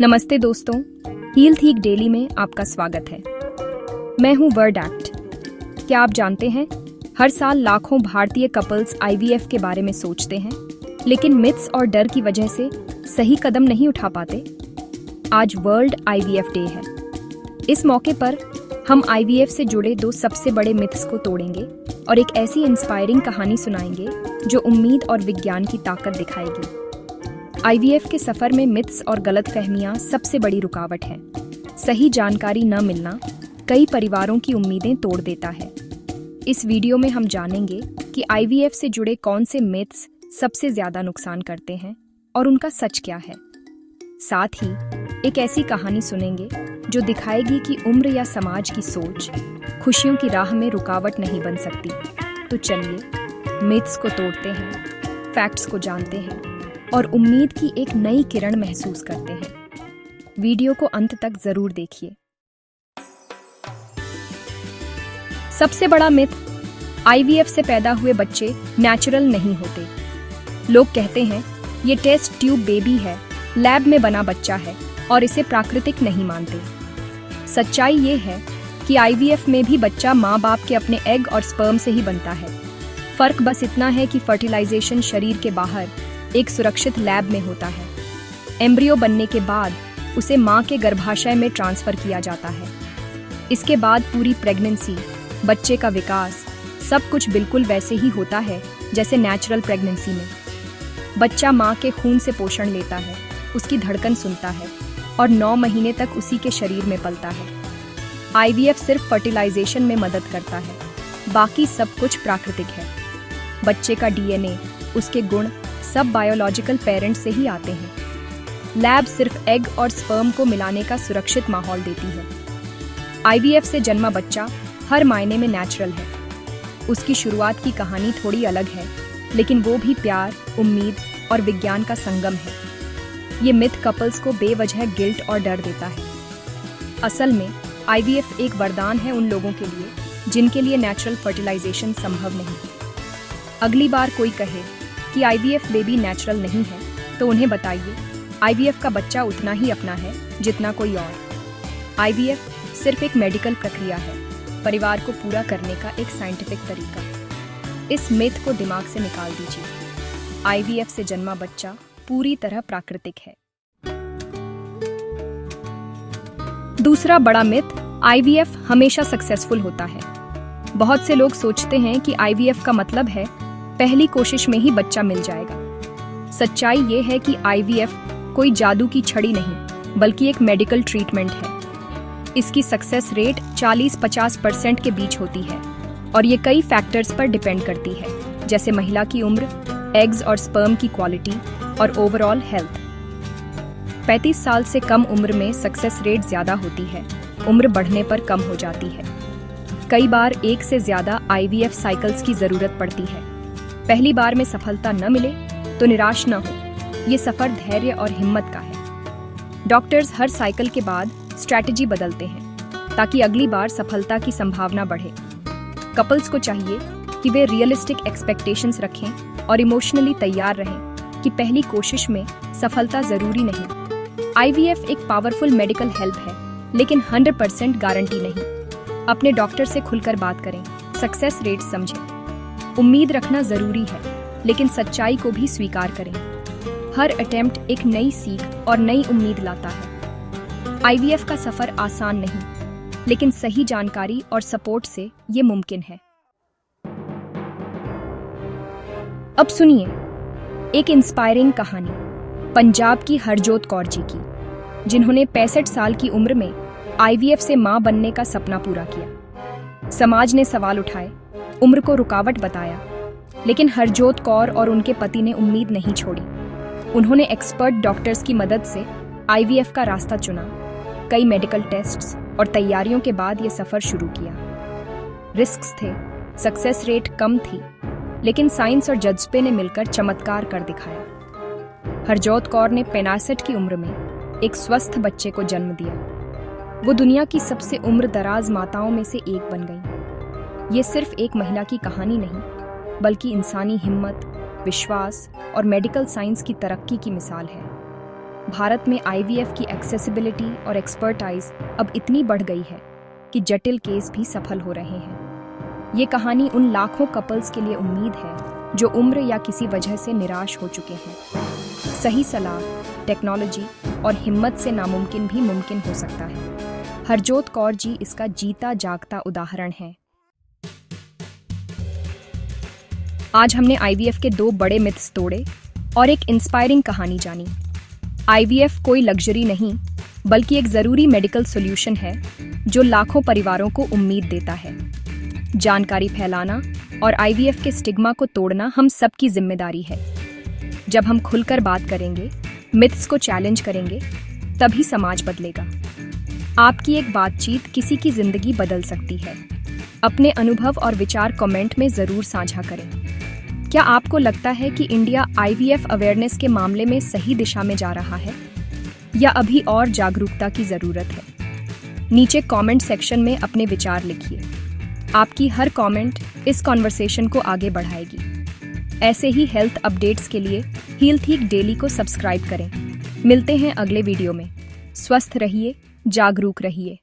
नमस्ते दोस्तों, हील थीक डेली में आपका स्वागत है। मैं हूं वर्ड एक्ट। क्या आप जानते हैं, हर साल लाखों भारतीय कपल्स आईवीएफ के बारे में सोचते हैं, लेकिन मिथ्स और डर की वजह से सही कदम नहीं उठा पाते। आज वर्ल्ड आईवीएफ डे है। इस मौके पर हम आईवीएफ से जुड़े 2 सबसे बड़े मिथ्स को तोड़ेंगे और एक ऐसी इंस्पायरिंग कहानी सुनाएंगे जो उम्मीद और विज्ञान की ताकत दिखाएगी। आईवीएफ के सफर में मिथ्स और गलतफहमियां सबसे बड़ी रुकावट है। सही जानकारी न मिलना कई परिवारों की उम्मीदें तोड़ देता है। इस वीडियो में हम जानेंगे कि आईवीएफ से जुड़े कौन से मिथ्स सबसे ज्यादा नुकसान करते हैं और उनका सच क्या है। साथ ही एक ऐसी कहानी सुनेंगे जो दिखाएगी कि उम्र या समाज की सोच खुशियों की राह में रुकावट नहीं बन सकती। तो चलिए मिथ्स को तोड़ते हैं, फैक्ट्स को जानते हैं और उम्मीद की एक नई किरण महसूस करते हैं। वीडियो को अंत तक जरूर देखिए। सबसे बड़ा मिथ, आईवीएफ से पैदा हुए बच्चे नेचुरल नहीं होते। लोग कहते हैं ये टेस्ट ट्यूब बेबी है, लैब में बना बच्चा है और इसे प्राकृतिक नहीं मानते। सच्चाई ये है कि आईवीएफ में भी बच्चा माँ बाप के अपने एग और स्पर्म से ही बनता है। फर्क बस इतना है कि फर्टिलाइजेशन शरीर के बाहर एक सुरक्षित लैब में होता है। एम्ब्रियो बनने के बाद उसे मां के गर्भाशय में ट्रांसफर किया जाता है। इसके बाद पूरी प्रेगनेंसी, बच्चे का विकास, सब कुछ बिल्कुल वैसे ही होता है जैसे नेचुरल प्रेगनेंसी में। बच्चा मां के खून से पोषण लेता है, उसकी धड़कन सुनता है और 9 महीने तक उसी के शरीर में पलता है। आईवीएफ सिर्फ फर्टिलाइजेशन में मदद करता है, बाकी सब कुछ प्राकृतिक है। बच्चे का डीएनए, उसके गुण सब बायोलॉजिकल पेरेंट्स से ही आते हैं। लैब सिर्फ एग और स्पर्म को मिलाने का सुरक्षित माहौल देती है। आईवीएफ से जन्मा बच्चा हर मायने में नेचुरल है। उसकी शुरुआत की कहानी थोड़ी अलग है, लेकिन वो भी प्यार, उम्मीद और विज्ञान का संगम है। ये मिथ कपल्स को बेवजह गिल्ट और डर देता है। असल में आईवीएफ एक वरदान है उन लोगों के लिए जिनके लिए नेचुरल फर्टिलाइजेशन संभव नहीं। अगली बार कोई कहे कि आईवीएफ बेबी नेचुरल नहीं है, तो उन्हें बताइए आईवीएफ का बच्चा उतना ही अपना है जितना कोई और। आईवीएफ सिर्फ एक मेडिकल प्रक्रिया है, परिवार को पूरा करने का एक साइंटिफिक तरीका। इस मिथ को दिमाग से निकाल दीजिए। आईवीएफ से जन्मा बच्चा पूरी तरह प्राकृतिक है। दूसरा बड़ा मिथ, आईवीएफ हमेशा सक्सेसफुल होता है। बहुत से लोग सोचते हैं कि आईवीएफ का मतलब है पहली कोशिश में ही बच्चा मिल जाएगा। सच्चाई ये है कि आईवीएफ कोई जादू की छड़ी नहीं, बल्कि एक मेडिकल ट्रीटमेंट है। इसकी सक्सेस रेट 40-50% के बीच होती है और ये कई फैक्टर्स पर डिपेंड करती है, जैसे महिला की उम्र, एग्स और स्पर्म की क्वालिटी और ओवरऑल हेल्थ। 35 साल से कम उम्र में सक्सेस रेट ज्यादा होती है, उम्र बढ़ने पर कम हो जाती है। कई बार एक से ज्यादा आईवीएफ साइकिल्स की जरूरत पड़ती है। पहली बार में सफलता न मिले तो निराश न हो, ये सफर धैर्य और हिम्मत का है। डॉक्टर्स हर साइकिल के बाद स्ट्रैटेजी बदलते हैं ताकि अगली बार सफलता की संभावना बढ़े। कपल्स को चाहिए कि वे रियलिस्टिक एक्सपेक्टेशंस रखें और इमोशनली तैयार रहें कि पहली कोशिश में सफलता जरूरी नहीं। आईवीएफ एक पावरफुल मेडिकल हेल्प है, लेकिन 100% गारंटी नहीं। अपने डॉक्टर से खुलकर बात करें, सक्सेस रेट समझें। उम्मीद रखना जरूरी है, लेकिन सच्चाई को भी स्वीकार करें। हर अटेम्प्ट एक नई सीख और नई उम्मीद लाता है। आईवीएफ का सफर आसान नहीं, लेकिन सही जानकारी और सपोर्ट से ये मुमकिन है। अब सुनिए एक इंस्पायरिंग कहानी पंजाब की हरजोत कौर जी की, जिन्होंने 65 साल की उम्र में आईवीएफ से मां बनने का सपना पूरा किया। समाज ने सवाल उठाए, उम्र को रुकावट बताया, लेकिन हरजोत कौर और उनके पति ने उम्मीद नहीं छोड़ी। उन्होंने एक्सपर्ट डॉक्टर्स की मदद से आईवीएफ का रास्ता चुना। कई मेडिकल टेस्ट्स और तैयारियों के बाद ये सफर शुरू किया। रिस्क्स थे, सक्सेस रेट कम थी, लेकिन साइंस और जज्बे ने मिलकर चमत्कार कर दिखाया। हरजोत कौर ने 65 की उम्र में एक स्वस्थ बच्चे को जन्म दिया। वो दुनिया की सबसे उम्र दराज माताओं में से एक बन गई। ये सिर्फ एक महिला की कहानी नहीं, बल्कि इंसानी हिम्मत, विश्वास और मेडिकल साइंस की तरक्की की मिसाल है। भारत में आईवीएफ की एक्सेसिबिलिटी और एक्सपर्टाइज अब इतनी बढ़ गई है कि जटिल केस भी सफल हो रहे हैं। ये कहानी उन लाखों कपल्स के लिए उम्मीद है जो उम्र या किसी वजह से निराश हो चुके हैं। सही सलाह, टेक्नोलॉजी और हिम्मत से नामुमकिन भी मुमकिन हो सकता है। हरजोत कौर जी इसका जीता जागता उदाहरण है। आज हमने आईवीएफ के 2 बड़े मिथ्स तोड़े और एक इंस्पायरिंग कहानी जानी। आईवीएफ कोई लग्जरी नहीं, बल्कि एक जरूरी मेडिकल सॉल्यूशन है जो लाखों परिवारों को उम्मीद देता है। जानकारी फैलाना और आईवीएफ के स्टिग्मा को तोड़ना हम सबकी जिम्मेदारी है। जब हम खुलकर बात करेंगे, मिथ्स को चैलेंज करेंगे, तभी समाज बदलेगा। आपकी एक बातचीत किसी की जिंदगी बदल सकती है। अपने अनुभव और विचार कमेंट में जरूर साझा करें। क्या आपको लगता है कि इंडिया आईवीएफ अवेयरनेस के मामले में सही दिशा में जा रहा है, या अभी और जागरूकता की जरूरत है? नीचे कमेंट सेक्शन में अपने विचार लिखिए। आपकी हर कमेंट इस कॉन्वर्सेशन को आगे बढ़ाएगी। ऐसे ही हेल्थ अपडेट्स के लिए हेल्थिक डेली को सब्सक्राइब करें। मिलते हैं अगले वीडियो में। स्वस्थ रहिए, जागरूक रहिए।